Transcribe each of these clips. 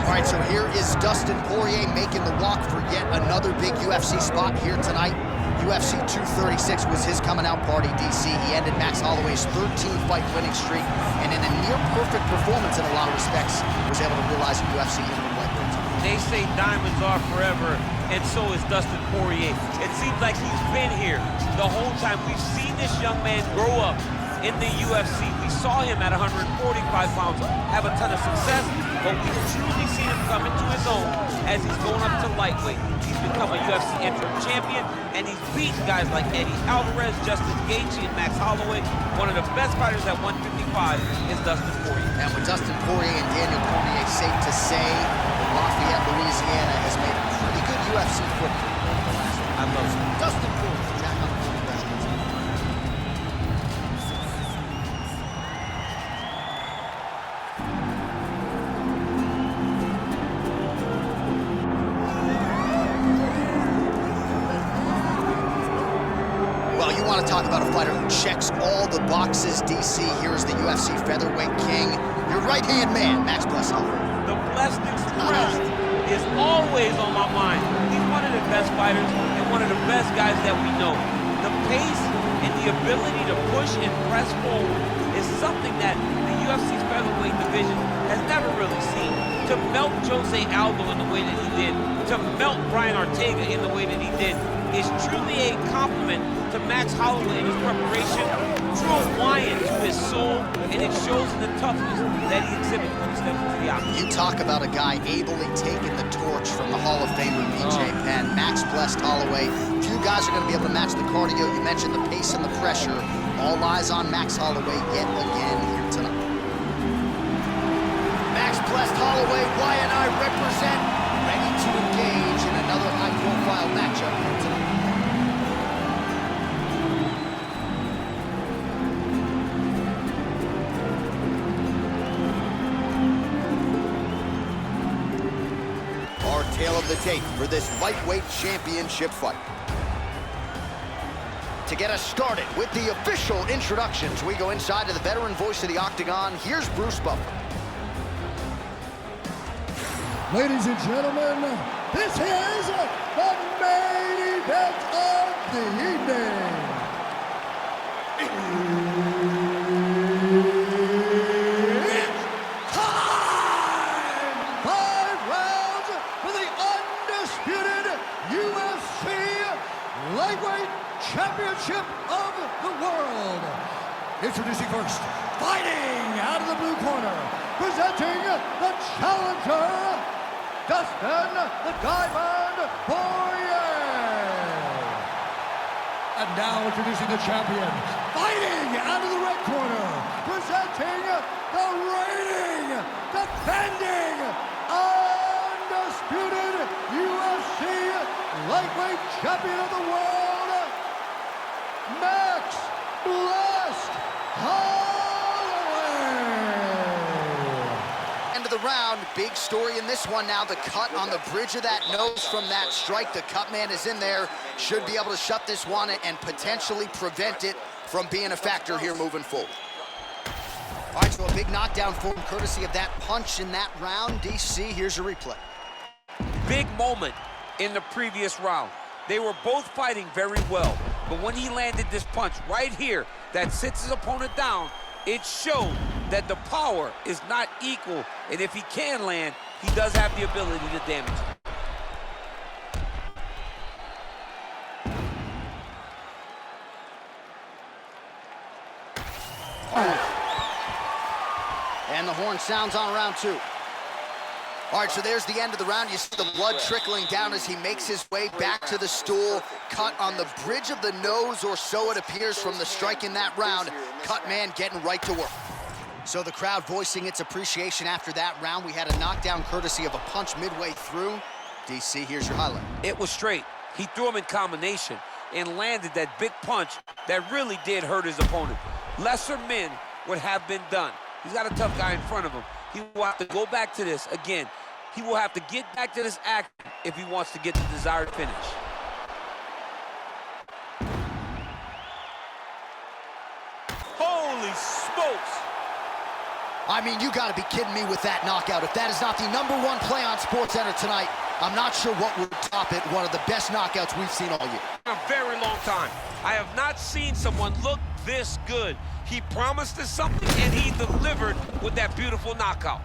All right, so here is Dustin Poirier making the walk for yet another big UFC spot here tonight. UFC 236 was his coming out party, DC. He ended Max Holloway's 13-fight winning streak, and in a near-perfect performance in a lot of respects, was able to realize a UFC interim lightweight. They say diamonds are forever, and so is Dustin Poirier. It seems like he's been here the whole time. We've seen this young man grow up in the UFC. We saw him at 145 pounds have a ton of success, but we've truly seen him come into his own as he's going up to lightweight. He's become a UFC interim champion, and he's beaten guys like Eddie Alvarez, Justin Gaethje, and Max Holloway. One of the best fighters at 155 is Dustin Poirier. And with Dustin Poirier and Daniel Cormier, safe to say that Lafayette, Louisiana has made a pretty good UFC footprint over the last week. I love it. Dustin Poirier, Jack on the congratulations. Well, you want to talk about a fighter who checks all the boxes, DC. Here's the UFC featherweight king, your right-hand man, Max Holloway. The blessed expressed is always on my mind. He's one of the best fighters and one of the best guys that we know. The pace and the ability to push and press forward is something that the UFC's featherweight division has never really seen. To melt Jose Aldo in the way that he did, to melt Brian Ortega in the way that he did, is truly a compliment to Max Holloway and his preparation. Drew Hawaiian to his soul, and it shows in the toughness that he exhibits when he steps into the octagon. You talk about a guy ably taking the torch from the Hall of Famer BJ Penn. Max blessed Holloway. Few guys are going to be able to match the cardio. You mentioned the pace and the pressure. All eyes on Max Holloway yet again here tonight. Max blessed Holloway. Wyatt and I represent, ready to engage in another high-profile matchup here tonight. Tale of the tape for this lightweight championship fight. To get us started with the official introductions, we go inside to the veteran voice of the octagon. Here's Bruce Buffer. Ladies and gentlemen, this is the main event of the evening. Lightweight Championship of the World. Introducing first, fighting out of the blue corner, presenting the challenger, Dustin the Diamond Poirier. And now introducing the champion, fighting out of the red corner, presenting the reigning, defending, undisputed UFC lightweight champion of the world, Max blessed Holloway. End of the round, big story in this one now. The cut on the bridge of that nose from that strike. The cut man is in there. Should be able to shut this one and potentially prevent it from being a factor here moving forward. All right, so a big knockdown for him, courtesy of that punch in that round. DC, here's your replay. Big moment in the previous round. They were both fighting very well, but when he landed this punch right here that sits his opponent down, it showed that the power is not equal, and if he can land, he does have the ability to damage him. And the horn sounds on round two. All right, so there's the end of the round. You see the blood trickling down as he makes his way back to the stool. Cut on the bridge of the nose, or so it appears from the strike in that round. Cut man getting right to work. So the crowd voicing its appreciation after that round. We had a knockdown courtesy of a punch midway through. DC, here's your highlight. It was straight. He threw him in combination and landed that big punch that really did hurt his opponent. Lesser men would have been done. He's got a tough guy in front of him. He will have to go back to this again. He will have to get back to this act if he wants to get the desired finish. elbows. I mean, you gotta be kidding me with that knockout. If that is not the #1 play on SportsCenter tonight, I'm not sure what would top it. One of the best knockouts we've seen all year. A very long time. I have not seen someone look this good. He promised us something, and he delivered with that beautiful knockout.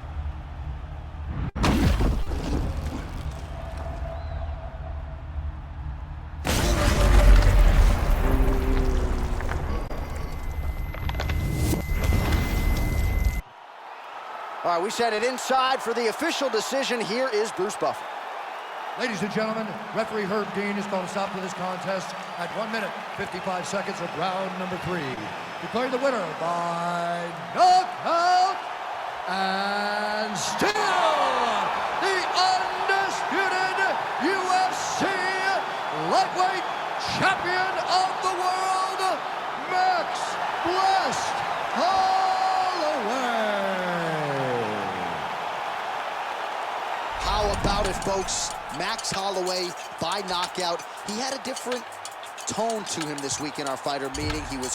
All right, we set it inside for the official decision. Here is Bruce Buffer. Ladies and gentlemen, referee Herb Dean has called a stop to this contest at 1 minute, 55 seconds of round number 3. Declaring the winner by knockout and still the undisputed UFC lightweight champion of the world, Max Blessed Holloway. How about it, folks? Max Holloway by knockout. He had a different tone to him this week in our fighter meeting. He was